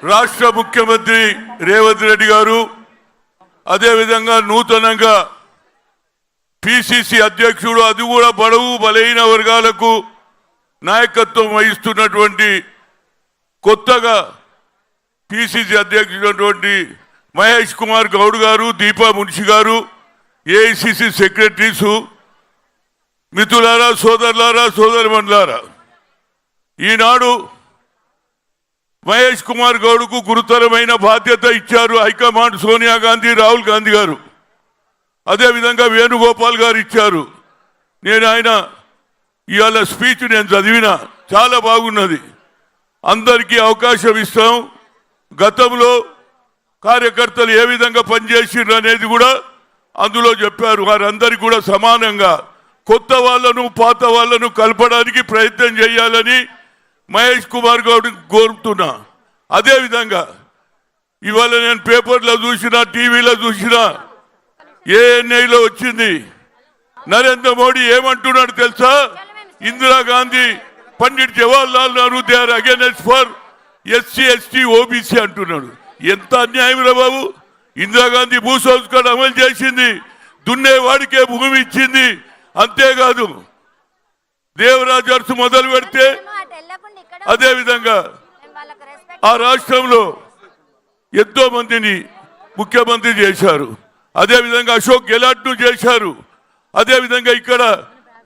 రాష్ట్ర ముఖ్యమంత్రి రేవంత్ రెడ్డి గారు అదే విధంగా నూతనంగా పిసిసి అధ్యక్షుడు అది కూడా బడుగు బలహీన వర్గాలకు నాయకత్వం వహిస్తున్నటువంటి కొత్తగా పిసిసి అధ్యక్షుడు మహేష్ కుమార్ గౌడ్ గారు, దీపా మున్షి గారు, ఏఐసిసి సెక్రటరీసు, మిత్రులారా, సోదరులారా, సోదరిమణులారా, ఈనాడు మహేష్ కుమార్ గౌడ్కు గురుతరమైన బాధ్యత ఇచ్చారు హైకమాండ్. సోనియా గాంధీ, రాహుల్ గాంధీ గారు, అదేవిధంగా వేణుగోపాల్ గారు ఇచ్చారు. నేను ఆయన ఇవాళ స్పీచ్ నేను చదివిన చాలా బాగున్నది. అందరికీ అవకాశం ఇస్తాం, గతంలో కార్యకర్తలు ఏ విధంగా పనిచేసిర్రు అనేది కూడా అందులో చెప్పారు. వారందరికీ కూడా సమానంగా కొత్త వాళ్ళను పాత వాళ్ళను కలపడానికి ప్రయత్నం చేయాలని మహేష్ కుమార్ గౌడ్ కోరుతున్నా. అదేవిధంగా ఇవాళ నేను పేపర్లో చూసినా, టీవీలో చూసినా, ఏఎన్ఐలో వచ్చింది, నరేంద్ర మోడీ ఏమంటున్నాడు తెలుసా? Indira Gandhi, Pandit Jawaharlal Nehru they are against for SC ST OBC అంటున్నాడు. ఎంత అన్యాయం రా బాబు! ఇందిరాగాంధీ భూ సంస్కరణ అమలు చేసింది, దున్నేవాడికే భూమి ఇచ్చింది. అంతేకాదు దేవరాజ్ అర్స్ మొదలు పెడితే అదేవిధంగా ఆ రాష్ట్రంలో ఎంతో మందిని ముఖ్యమంత్రి చేశారు. అదేవిధంగా అశోక్ గెలాట్ను చేశారు. అదేవిధంగా ఇక్కడ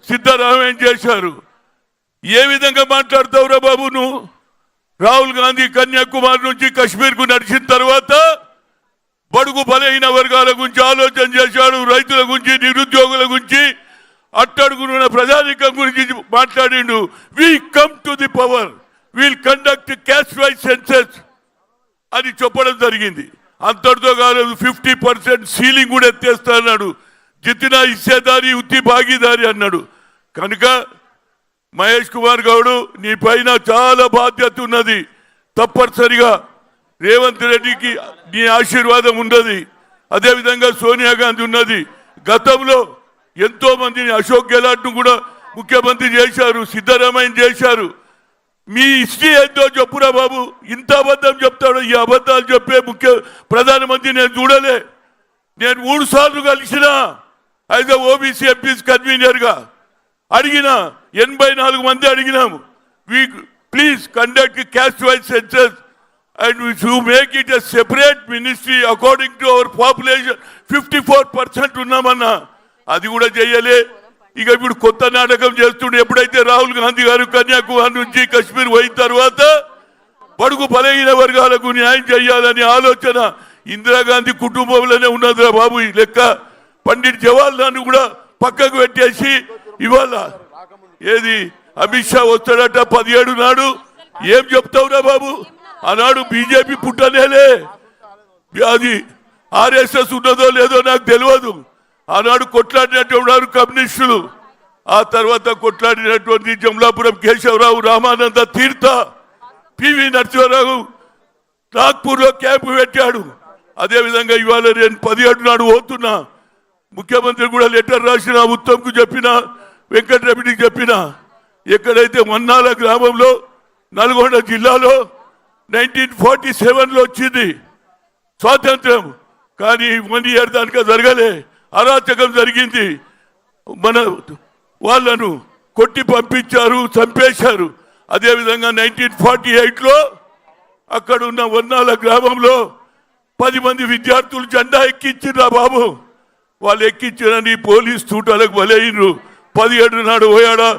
సిద్ధరామయ్య చేశారు. ఏ విధంగా మాట్లాడతావురా బాబు నువ్వు? రాహుల్ గాంధీ కన్యాకుమారి నుంచి కశ్మీర్కు నడిచిన తర్వాత బడుగు బలహీన వర్గాల గురించి ఆలోచన చేశాడు, రైతుల గురించి, నిరుద్యోగుల గురించి, అట్టడుగున్న ప్రజానికం గురించి మాట్లాడిండు. We come to the power, will conduct caste wise census అని చెప్పడం జరిగింది. అంతటితో కాలేదు, 50% సీలింగ్ కూడా ఎత్తేస్తా అన్నాడు. జితినా హిస్సేదారి ఉత్తి భాగీదారి అన్నాడు. కనుక మహేష్ కుమార్ గౌడ్ నీ పైన చాలా బాధ్యత ఉన్నది. తప్పనిసరిగా రేవంత్ రెడ్డికి నీ ఆశీర్వాదం ఉన్నది. అదేవిధంగా సోనియా గాంధీ ఉన్నది. గతంలో ఎంతో మందిని, అశోక్ గెలాట్ను కూడా ముఖ్యమంత్రి చేశారు, సిద్ధరామయ్య చేశారు. మీ హిస్టరీ ఏంటో చెప్పురా బాబు. ఇంత అబద్ధం చెప్తాడు. ఈ అబద్ధాలు చెప్పే ప్రధానమంత్రి నేను చూడలే. నేను 3 సార్లు కలిసిన యాజ్ ఓబీసీ ఎంపీస్ కన్వీనర్గా అడిగిన, 84 మంది అడిగినాము. We please conduct caste wise census and you make it a separate ministry according to our population. 54% ఉన్నామన్నా, అది కూడా చేయలే. ఇక ఇప్పుడు కొత్త నాటకం చేస్తుండే. ఎప్పుడైతే రాహుల్ గాంధీ గారు కన్యాకుమారి నుంచి కశ్మీర్ పోయిన తర్వాత బడుగు బలహీన వర్గాలకు న్యాయం చేయాలనే ఆలోచన ఇందిరాగాంధీ కుటుంబంలోనే ఉన్నదిరా బాబు. ఈ లెక్క పండిట్ జవహర్లాల్ కూడా పక్కకు పెట్టేసి ఇవాళ ఏది అమిత్ షా వస్తాడట 17 నాడు. ఏం చెప్తావురా బాబు? ఆనాడు బీజేపీ పుట్టనేలే, అది ఆర్ఎస్ఎస్ ఉన్నదో లేదో నాకు తెలియదు. ఆనాడు కొట్లాడినటువంటి కమ్యూనిస్టులు, ఆ తర్వాత కొట్లాడినటువంటి జమలాపురం కేశవరావు, రామానంద తీర్థ, పివి నరసింహారావు నాగ్పూర్లో క్యాంపు పెట్టాడు. అదేవిధంగా ఇవాళ నేను 17 నాడు పోతున్నా. ముఖ్యమంత్రి కూడా లెటర్ రాసిన, ఉత్తమ్కు చెప్పిన, వెంకటరెడ్డికి చెప్పిన, ఎక్కడైతే మన్నాల గ్రామంలో నల్గొండ జిల్లాలో 1947లో వచ్చింది స్వాతంత్రం, కానీ 1 ఇయర్ దానిక జరగలే, అరాచకం జరిగింది. మన వాళ్ళను కొట్టి పంపించారు, చంపేశారు. అదేవిధంగా 1948లో అక్కడ ఉన్న వన్నాల గ్రామంలో 10 మంది విద్యార్థులు జెండా ఎక్కించిర్రా బాబు. వాళ్ళు ఎక్కించినని పోలీస్ తూటాలకు బలైనరు. 17 నాడు పోయాడా